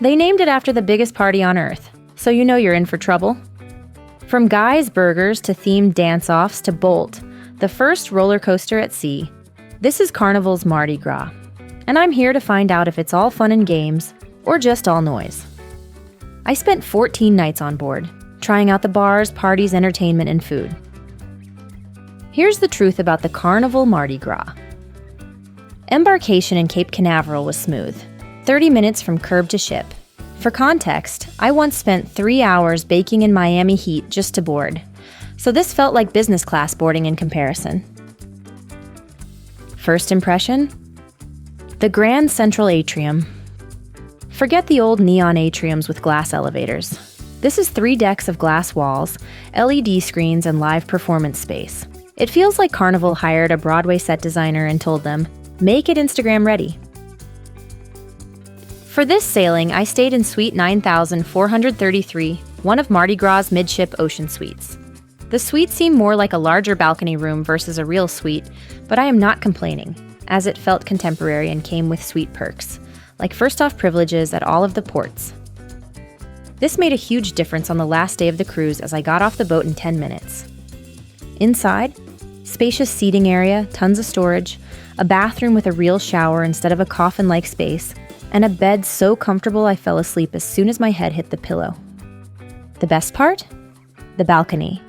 They named it after the biggest party on Earth, so you know you're in for trouble. From Guy's Burgers to themed dance-offs to Bolt, the first roller coaster at sea, this is Carnival's Mardi Gras. And I'm here to find out if it's all fun and games or just all noise. I spent 14 nights on board, trying out the bars, parties, entertainment, and food. Here's the truth about the Carnival Mardi Gras. Embarkation in Cape Canaveral was smooth, 30 minutes from curb to ship. For context, I once spent 3 hours baking in Miami heat just to board, so this felt like business class boarding in comparison. First impression? The Grand Central Atrium. Forget the old neon atriums with glass elevators. This is 3 decks of glass walls, LED screens, and live performance space. It feels like Carnival hired a Broadway set designer and told them, make it Instagram ready. For this sailing, I stayed in Suite 9433, one of Mardi Gras' midship ocean suites. The suite seemed more like a larger balcony room versus a real suite, but I am not complaining, as it felt contemporary and came with suite perks, like first-off privileges at all of the ports. This made a huge difference on the last day of the cruise as I got off the boat in 10 minutes. Inside, spacious seating area, tons of storage, a bathroom with a real shower instead of a coffin-like space, and a bed so comfortable I fell asleep as soon as my head hit the pillow. The best part? The balcony.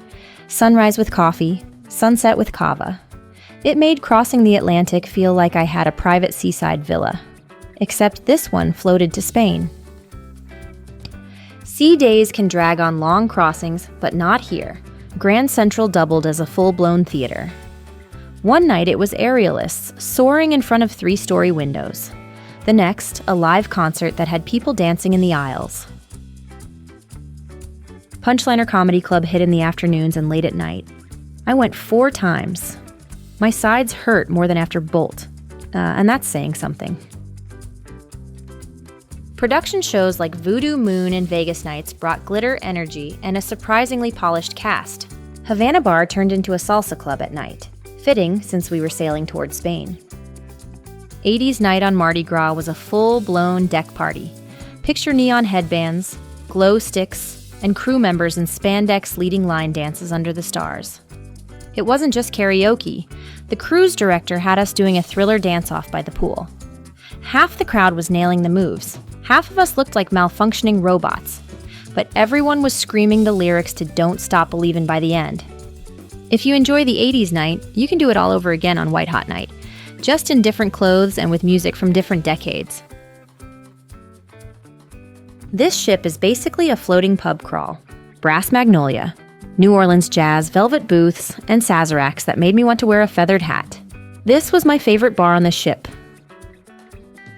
Sunrise with coffee, sunset with cava. It made crossing the Atlantic feel like I had a private seaside villa. Except this one floated to Spain. Sea days can drag on long crossings, but not here. Grand Central doubled as a full-blown theater. One night it was aerialists soaring in front of 3-story windows. The next, a live concert that had people dancing in the aisles. Punchliner Comedy Club hit in the afternoons and late at night. I went 4 times. My sides hurt more than after Bolt, and that's saying something. Production shows like Voodoo Moon and Vegas Nights brought glitter, energy, and a surprisingly polished cast. Havana Bar turned into a salsa club at night, fitting since we were sailing toward Spain. 80s Night on Mardi Gras was a full-blown deck party. Picture neon headbands, glow sticks, and crew members in spandex leading line dances under the stars. It wasn't just karaoke. The cruise director had us doing a Thriller dance-off by the pool. Half the crowd was nailing the moves. Half of us looked like malfunctioning robots. But everyone was screaming the lyrics to Don't Stop Believin' by the end. If you enjoy the 80s night, you can do it all over again on White Hot Night, just in different clothes and with music from different decades. This ship is basically a floating pub crawl. Brass Magnolia, New Orleans jazz, velvet booths, and Sazeracs that made me want to wear a feathered hat. This was my favorite bar on the ship.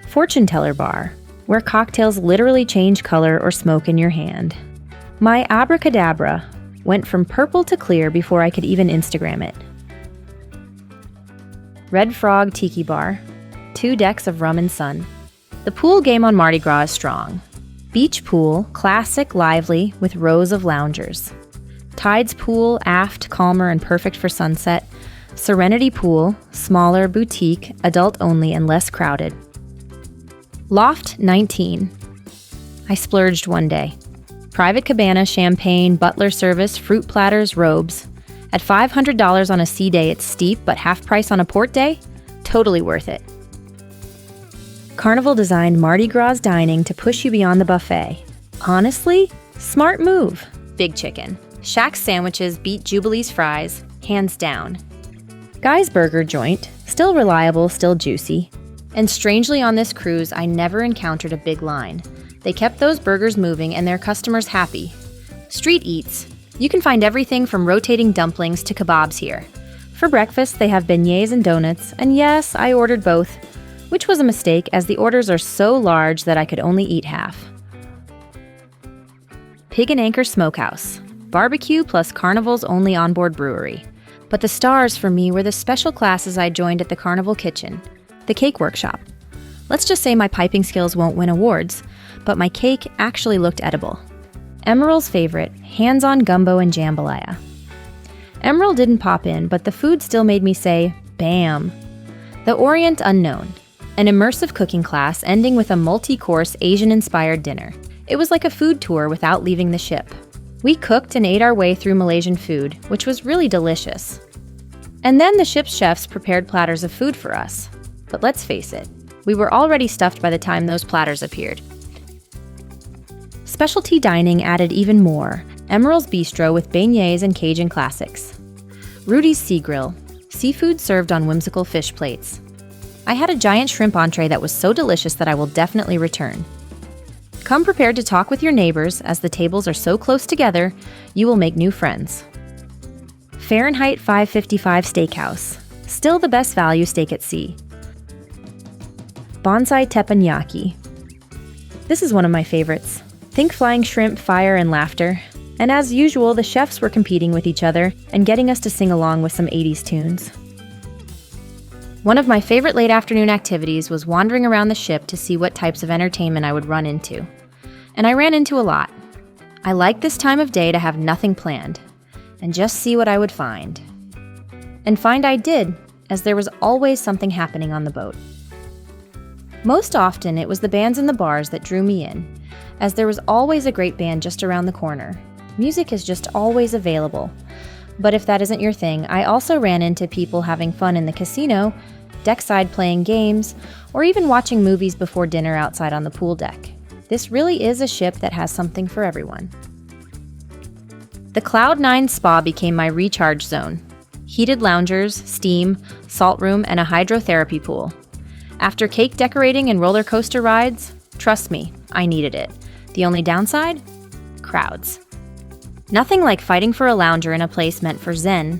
Fortune Teller Bar, where cocktails literally change color or smoke in your hand. My abracadabra went from purple to clear before I could even Instagram it. Red Frog Tiki Bar, 2 decks of rum and sun. The pool game on Mardi Gras is strong. Beach pool, classic, lively, with rows of loungers. Tides pool, aft, calmer and perfect for sunset. Serenity pool, smaller, boutique, adult only and less crowded. Loft 19. I splurged one day. Private cabana, champagne, butler service, fruit platters, robes. At $500 on a sea day, it's steep, but half price on a port day? Totally worth it. Carnival designed Mardi Gras dining to push you beyond the buffet. Honestly, smart move. Big chicken. Shack's sandwiches beat Jubilee's fries, hands down. Guy's Burger joint, still reliable, still juicy. And strangely on this cruise, I never encountered a big line. They kept those burgers moving and their customers happy. Street eats. You can find everything from rotating dumplings to kebabs here. For breakfast, they have beignets and donuts, and yes, I ordered both, which was a mistake as the orders are so large that I could only eat half. Pig and Anchor Smokehouse. Barbecue plus Carnival's only onboard brewery. But the stars for me were the special classes I joined at the Carnival Kitchen, the cake workshop. Let's just say my piping skills won't win awards, but my cake actually looked edible. Emeril's favorite, hands-on gumbo and jambalaya. Emeril didn't pop in, but the food still made me say, bam. The Orient Unknown. An immersive cooking class ending with a multi-course Asian-inspired dinner. It was like a food tour without leaving the ship. We cooked and ate our way through Malaysian food, which was really delicious. And then the ship's chefs prepared platters of food for us. But let's face it, we were already stuffed by the time those platters appeared. Specialty dining added even more. Emeril's Bistro with beignets and Cajun classics. Rudy's Sea Grill, seafood served on whimsical fish plates. I had a giant shrimp entree that was so delicious that I will definitely return. Come prepared to talk with your neighbors, as the tables are so close together, you will make new friends. Fahrenheit 555 Steakhouse, still the best value steak at sea. Bonsai Teppanyaki. This is one of my favorites. Think flying shrimp, fire, and laughter. And as usual, the chefs were competing with each other and getting us to sing along with some 80s tunes. One of my favorite late afternoon activities was wandering around the ship to see what types of entertainment I would run into. And I ran into a lot. I liked this time of day to have nothing planned, and just see what I would find. And find I did, as there was always something happening on the boat. Most often, it was the bands in the bars that drew me in, as there was always a great band just around the corner. Music is just always available. But if that isn't your thing, I also ran into people having fun in the casino, deckside playing games, or even watching movies before dinner outside on the pool deck. This really is a ship that has something for everyone. The Cloud9 Spa became my recharge zone. Heated loungers, steam, salt room, and a hydrotherapy pool. After cake decorating and roller coaster rides, trust me, I needed it. The only downside? Crowds. Nothing like fighting for a lounger in a place meant for zen.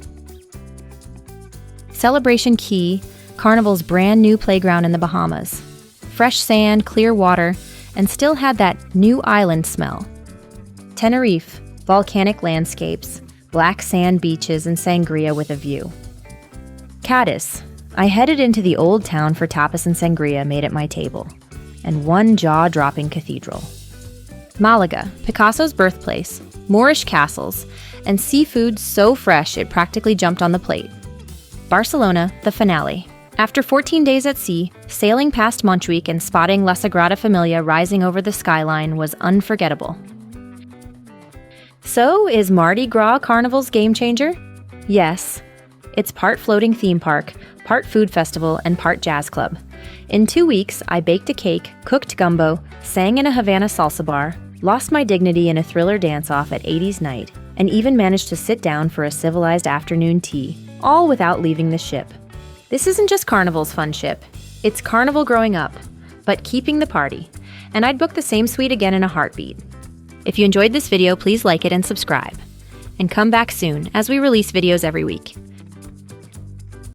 Celebration Key, Carnival's brand new playground in the Bahamas. Fresh sand, clear water, and still had that new island smell. Tenerife, volcanic landscapes, black sand beaches, and sangria with a view. Cádiz, I headed into the old town for tapas and sangria made at my table, and one jaw-dropping cathedral. Málaga, Picasso's birthplace, Moorish castles, and seafood so fresh it practically jumped on the plate. Barcelona, the finale. After 14 days at sea, sailing past Montjuic and spotting La Sagrada Familia rising over the skyline was unforgettable. So, is Mardi Gras Carnival's game changer? Yes. It's part floating theme park, part food festival, and part jazz club. In 2 weeks, I baked a cake, cooked gumbo, sang in a Havana salsa bar, lost my dignity in a thriller dance-off at 80s night, and even managed to sit down for a civilized afternoon tea, all without leaving the ship. This isn't just Carnival's fun ship. It's Carnival growing up, but keeping the party. And I'd book the same suite again in a heartbeat. If you enjoyed this video, please like it and subscribe. And come back soon, as we release videos every week.